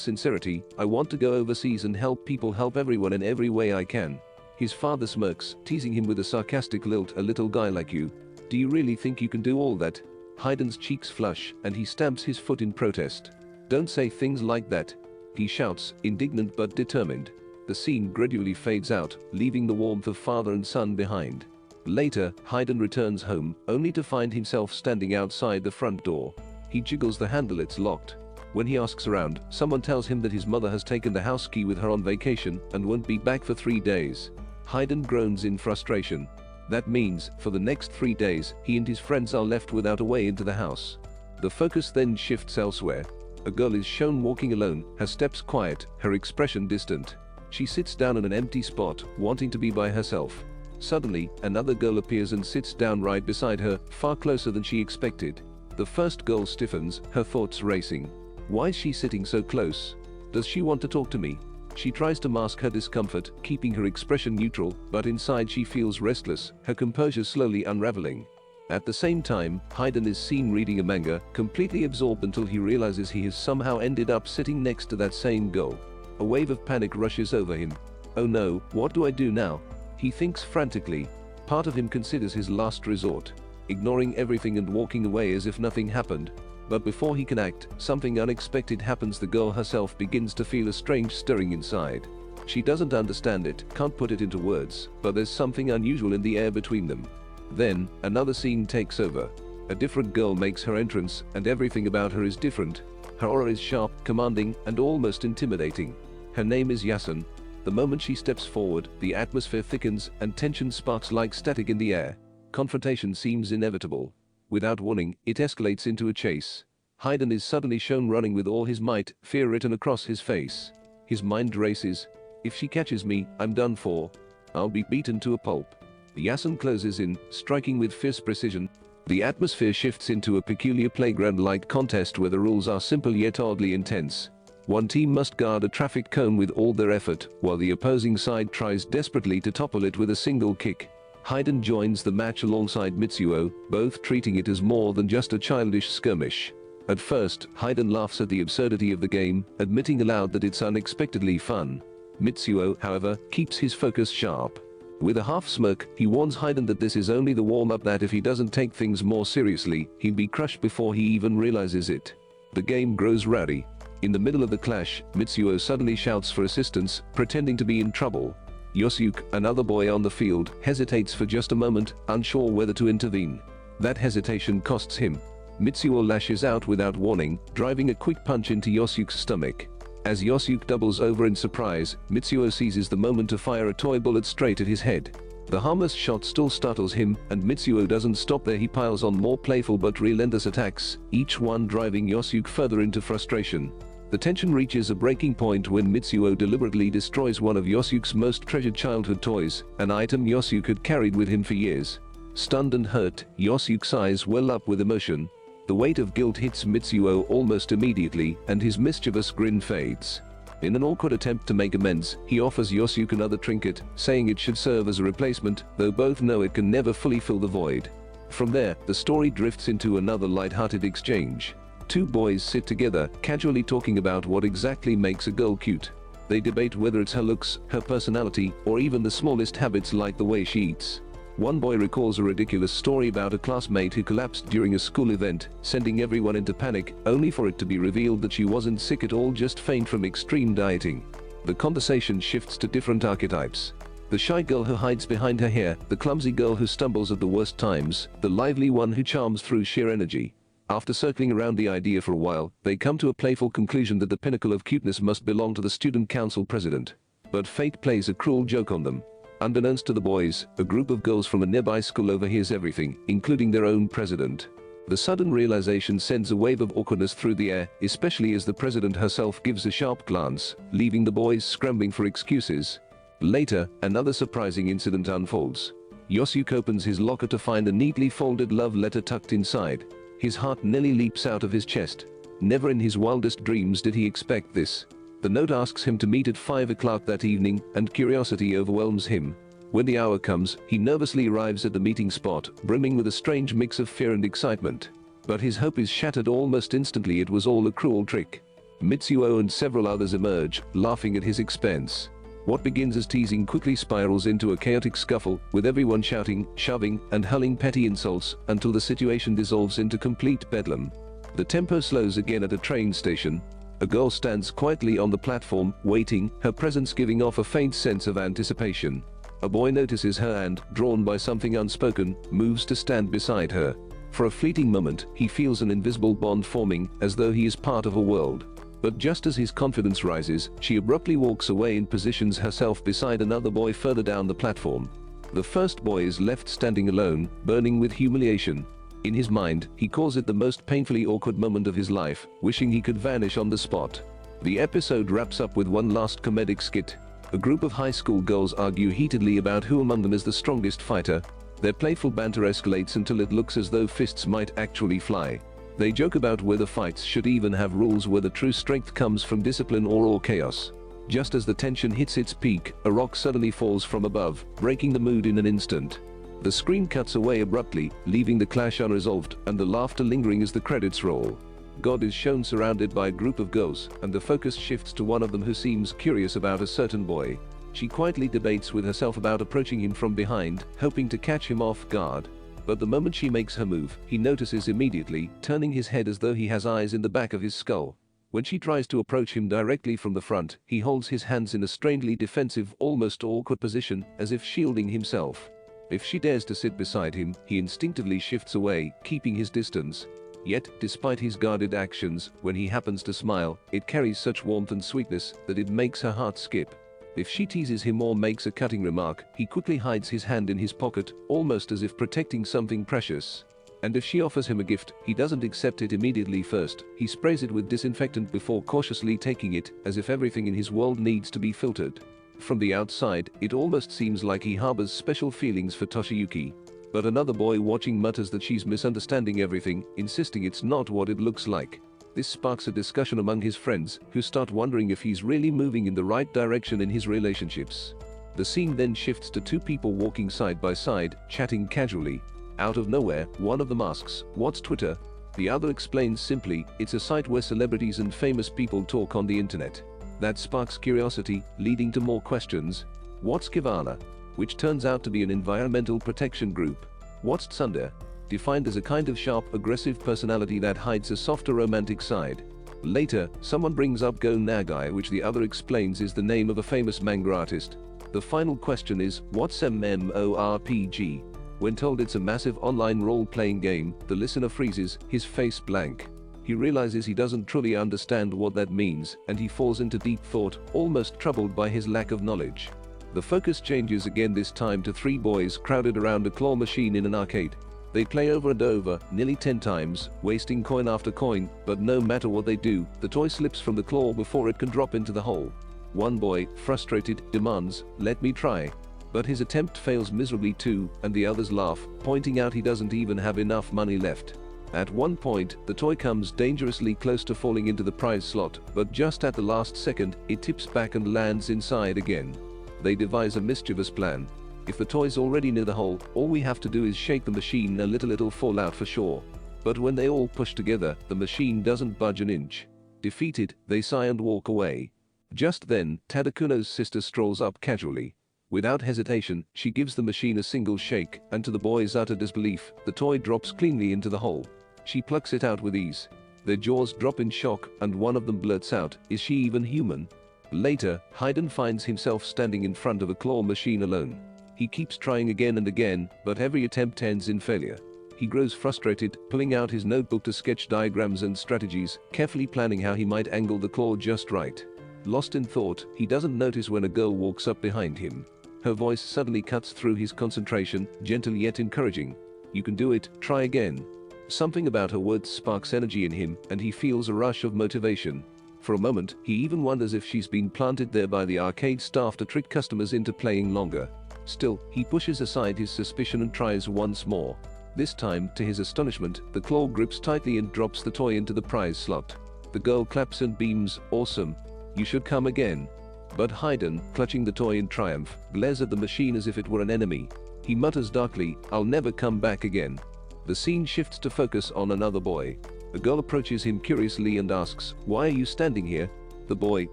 sincerity, "I want to go overseas and help people, help everyone in every way I can." His father smirks, teasing him with a sarcastic lilt, "A little guy like you. Do you really think you can do all that?" Hayden's cheeks flush, and he stamps his foot in protest. "Don't say things like that," he shouts, indignant but determined. The scene gradually fades out, leaving the warmth of father and son behind. Later, Hayden returns home, only to find himself standing outside the front door. He jiggles the handle, it's locked. When he asks around, someone tells him that his mother has taken the house key with her on vacation and won't be back for 3 days. Hayden groans in frustration. That means, for the next 3 days, he and his friends are left without a way into the house. The focus then shifts elsewhere. A girl is shown walking alone, her steps quiet, her expression distant. She sits down in an empty spot, wanting to be by herself. Suddenly, another girl appears and sits down right beside her, far closer than she expected. The first girl stiffens, her thoughts racing. Why is she sitting so close? Does she want to talk to me? She tries to mask her discomfort, keeping her expression neutral, but inside she feels restless, her composure slowly unraveling. At the same time, Hayden is seen reading a manga, completely absorbed until he realizes he has somehow ended up sitting next to that same girl. A wave of panic rushes over him. Oh no, what do I do now? He thinks frantically. Part of him considers his last resort, ignoring everything and walking away as if nothing happened. But before he can act, something unexpected happens. The girl herself begins to feel a strange stirring inside. She doesn't understand it, can't put it into words, but there's something unusual in the air between them. Then, another scene takes over. A different girl makes her entrance, and everything about her is different. Her aura is sharp, commanding, and almost intimidating. Her name is Yasun. The moment she steps forward, the atmosphere thickens, and tension sparks like static in the air. Confrontation seems inevitable. Without warning, it escalates into a chase. Hayden is suddenly shown running with all his might, fear written across his face. His mind races. If she catches me, I'm done for. I'll be beaten to a pulp. Yasun closes in, striking with fierce precision. The atmosphere shifts into a peculiar playground-like contest where the rules are simple yet oddly intense. One team must guard a traffic cone with all their effort, while the opposing side tries desperately to topple it with a single kick. Hayden joins the match alongside Mitsuo, both treating it as more than just a childish skirmish. At first, Hayden laughs at the absurdity of the game, admitting aloud that it's unexpectedly fun. Mitsuo, however, keeps his focus sharp. With a half smirk, he warns Hayden that this is only the warm-up, that if he doesn't take things more seriously, he'll be crushed before he even realizes it. The game grows rowdy. In the middle of the clash, Mitsuo suddenly shouts for assistance, pretending to be in trouble. Yosuke, another boy on the field, hesitates for just a moment, unsure whether to intervene. That hesitation costs him. Mitsuo lashes out without warning, driving a quick punch into Yosuke's stomach. As Yosuke doubles over in surprise, Mitsuo seizes the moment to fire a toy bullet straight at his head. The harmless shot still startles him, and Mitsuo doesn't stop there. He piles on more playful but relentless attacks, each one driving Yosuke further into frustration. The tension reaches a breaking point when Mitsuo deliberately destroys one of Yosuke's most treasured childhood toys, an item Yosuke had carried with him for years. Stunned and hurt, Yosuke's eyes well up with emotion. The weight of guilt hits Mitsuo almost immediately, and his mischievous grin fades. In an awkward attempt to make amends, he offers Yosuke another trinket, saying it should serve as a replacement, though both know it can never fully fill the void. From there, the story drifts into another light-hearted exchange. Two boys sit together, casually talking about what exactly makes a girl cute. They debate whether it's her looks, her personality, or even the smallest habits like the way she eats. One boy recalls a ridiculous story about a classmate who collapsed during a school event, sending everyone into panic, only for it to be revealed that she wasn't sick at all, just faint from extreme dieting. The conversation shifts to different archetypes. The shy girl who hides behind her hair, the clumsy girl who stumbles at the worst times, the lively one who charms through sheer energy. After circling around the idea for a while, they come to a playful conclusion that the pinnacle of cuteness must belong to the student council president. But fate plays a cruel joke on them. Unbeknownst to the boys, a group of girls from a nearby school overhears everything, including their own president. The sudden realization sends a wave of awkwardness through the air, especially as the president herself gives a sharp glance, leaving the boys scrambling for excuses. Later, another surprising incident unfolds. Yosuke opens his locker to find a neatly folded love letter tucked inside. His heart nearly leaps out of his chest. Never in his wildest dreams did he expect this. The note asks him to meet at 5 o'clock that evening, and curiosity overwhelms him. When the hour comes, he nervously arrives at the meeting spot, brimming with a strange mix of fear and excitement. But his hope is shattered almost instantly. It was all a cruel trick. Mitsuo and several others emerge, laughing at his expense. What begins as teasing quickly spirals into a chaotic scuffle, with everyone shouting, shoving, and hurling petty insults, until the situation dissolves into complete bedlam. The tempo slows again at a train station. A girl stands quietly on the platform, waiting, her presence giving off a faint sense of anticipation. A boy notices her and, drawn by something unspoken, moves to stand beside her. For a fleeting moment, he feels an invisible bond forming, as though he is part of a world. But just as his confidence rises, she abruptly walks away and positions herself beside another boy further down the platform. The first boy is left standing alone, burning with humiliation. In his mind, he calls it the most painfully awkward moment of his life, wishing he could vanish on the spot. The episode wraps up with one last comedic skit. A group of high school girls argue heatedly about who among them is the strongest fighter. Their playful banter escalates until it looks as though fists might actually fly. They joke about whether fights should even have rules, whether true strength comes from discipline or chaos. Just as the tension hits its peak, a rock suddenly falls from above, breaking the mood in an instant. The screen cuts away abruptly, leaving the clash unresolved, and the laughter lingering as the credits roll. God is shown surrounded by a group of girls, and the focus shifts to one of them who seems curious about a certain boy. She quietly debates with herself about approaching him from behind, hoping to catch him off guard. But the moment she makes her move, he notices immediately, turning his head as though he has eyes in the back of his skull. When she tries to approach him directly from the front, he holds his hands in a strangely defensive, almost awkward position, as if shielding himself. If she dares to sit beside him, he instinctively shifts away, keeping his distance. Yet, despite his guarded actions, when he happens to smile, it carries such warmth and sweetness that it makes her heart skip. If she teases him or makes a cutting remark, he quickly hides his hand in his pocket, almost as if protecting something precious. And if she offers him a gift, he doesn't accept it immediately. First, he sprays it with disinfectant before cautiously taking it, as if everything in his world needs to be filtered. From the outside, it almost seems like he harbors special feelings for Toshiyuki. But another boy watching mutters that she's misunderstanding everything, insisting it's not what it looks like. This sparks a discussion among his friends, who start wondering if he's really moving in the right direction in his relationships. The scene then shifts to two people walking side by side, chatting casually. Out of nowhere, one of them asks, "What's Twitter?" The other explains simply, it's a site where celebrities and famous people talk on the internet. That sparks curiosity, leading to more questions. What's Kivana? Which turns out to be an environmental protection group. What's Tsundere? Defined as a kind of sharp, aggressive personality that hides a softer romantic side. Later, someone brings up Go Nagai, which the other explains is the name of a famous manga artist. The final question is, what's MMORPG? When told it's a massive online role-playing game, the listener freezes, his face blank. He realizes he doesn't truly understand what that means, and he falls into deep thought, almost troubled by his lack of knowledge. The focus changes again, this time to 3 boys crowded around a claw machine in an arcade. They play over and over, nearly 10 times, wasting coin after coin, but no matter what they do, the toy slips from the claw before it can drop into the hole. One boy, frustrated, demands, "Let me try." But his attempt fails miserably too, and the others laugh, pointing out he doesn't even have enough money left. At one point, the toy comes dangerously close to falling into the prize slot, but just at the last second, it tips back and lands inside again. They devise a mischievous plan. If the toy's already near the hole, all we have to do is shake the machine a little, it'll fall out for sure. But when they all push together, the machine doesn't budge an inch. Defeated, they sigh and walk away. Just then, Tadakuno's sister strolls up casually. Without hesitation, she gives the machine a single shake, and to the boys' utter disbelief, the toy drops cleanly into the hole. She plucks it out with ease. Their jaws drop in shock, and one of them blurts out, "Is she even human?" Later, Hayden finds himself standing in front of a claw machine alone. He keeps trying again and again, but every attempt ends in failure. He grows frustrated, pulling out his notebook to sketch diagrams and strategies, carefully planning how he might angle the claw just right. Lost in thought, he doesn't notice when a girl walks up behind him. Her voice suddenly cuts through his concentration, gentle yet encouraging. "You can do it, try again." Something about her words sparks energy in him, and he feels a rush of motivation. For a moment, he even wonders if she's been planted there by the arcade staff to trick customers into playing longer. Still, he pushes aside his suspicion and tries once more. This time, to his astonishment, the claw grips tightly and drops the toy into the prize slot. The girl claps and beams, "Awesome. You should come again." But Hayden, clutching the toy in triumph, glares at the machine as if it were an enemy. He mutters darkly, "I'll never come back again." The scene shifts to focus on another boy. A girl approaches him curiously and asks, "Why are you standing here?" The boy,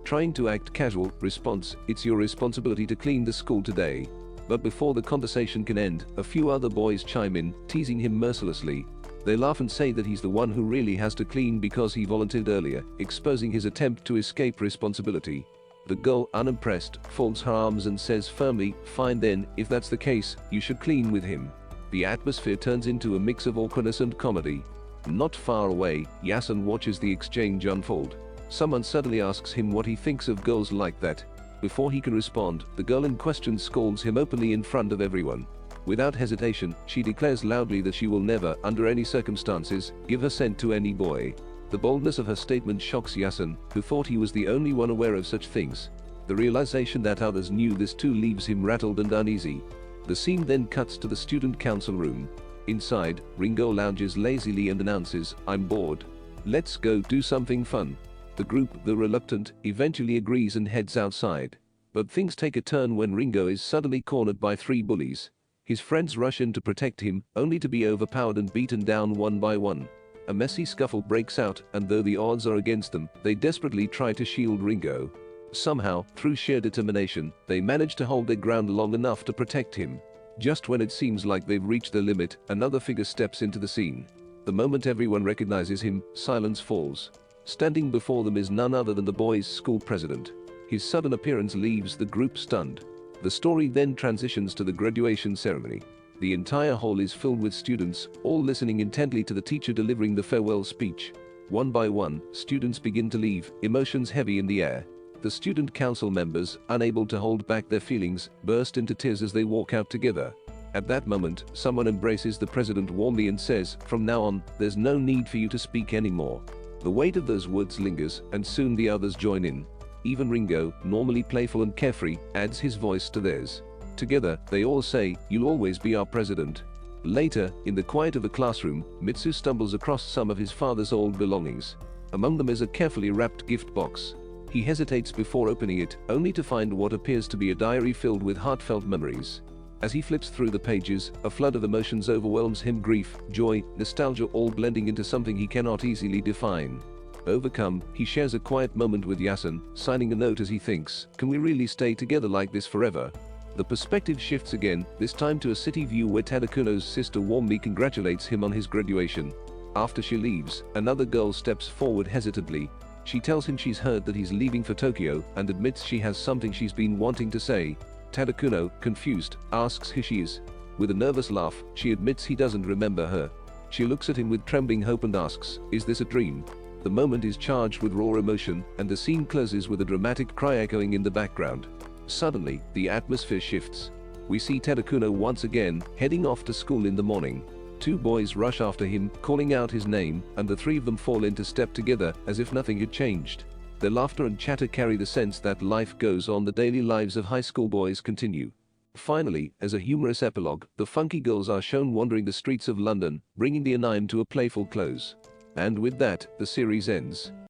trying to act casual, responds, "It's your responsibility to clean the school today." But before the conversation can end, a few other boys chime in, teasing him mercilessly. They laugh and say that he's the one who really has to clean because he volunteered earlier, exposing his attempt to escape responsibility. The girl, unimpressed, folds her arms and says firmly, "Fine then, if that's the case, you should clean with him." The atmosphere turns into a mix of awkwardness and comedy. Not far away, Yasun watches the exchange unfold. Someone suddenly asks him what he thinks of girls like that. Before he can respond, the girl in question scolds him openly in front of everyone. Without hesitation, she declares loudly that she will never, under any circumstances, give her scent to any boy. The boldness of her statement shocks Yasun, who thought he was the only one aware of such things. The realization that others knew this too leaves him rattled and uneasy. The scene then cuts to the student council room. Inside, Ringo lounges lazily and announces, "I'm bored. Let's go do something fun." The group, though reluctant, eventually agrees and heads outside. But things take a turn when Ringo is suddenly cornered by 3 bullies. His friends rush in to protect him, only to be overpowered and beaten down one by one. A messy scuffle breaks out, and though the odds are against them, they desperately try to shield Ringo. Somehow, through sheer determination, they manage to hold their ground long enough to protect him. Just when it seems like they've reached their limit, another figure steps into the scene. The moment everyone recognizes him, silence falls. Standing before them is none other than the boys' school president. His sudden appearance leaves the group stunned. The story then transitions to the graduation ceremony. The entire hall is filled with students, all listening intently to the teacher delivering the farewell speech. One by one, students begin to leave, emotions heavy in the air. The student council members, unable to hold back their feelings, burst into tears as they walk out together. At that moment, someone embraces the president warmly and says, "From now on, there's no need for you to speak anymore." The weight of those words lingers, and soon the others join in. Even Ringo, normally playful and carefree, adds his voice to theirs. Together, they all say, "You'll always be our president." Later, in the quiet of a classroom, Mitsu stumbles across some of his father's old belongings. Among them is a carefully wrapped gift box. He hesitates before opening it, only to find what appears to be a diary filled with heartfelt memories. As he flips through the pages, a flood of emotions overwhelms him: grief, joy, nostalgia, all blending into something he cannot easily define. Overcome, he shares a quiet moment with Yasun, signing a note as he thinks, can we really stay together like this forever? The perspective shifts again, this time to a city view where Tadakuno's sister warmly congratulates him on his graduation. After she leaves, another girl steps forward hesitantly. She tells him she's heard that he's leaving for Tokyo and admits she has something she's been wanting to say. Tadakuno, confused, asks who she is. With a nervous laugh, she admits he doesn't remember her. She looks at him with trembling hope and asks, is this a dream? The moment is charged with raw emotion, and the scene closes with a dramatic cry echoing in the background. Suddenly, the atmosphere shifts. We see Tadakuno once again, heading off to school in the morning. Two boys rush after him, calling out his name, and the three of them fall into step together, as if nothing had changed. Their laughter and chatter carry the sense that life goes on, the daily lives of high school boys continue. Finally, as a humorous epilogue, the funky girls are shown wandering the streets of London, bringing the anime to a playful close. And with that, the series ends.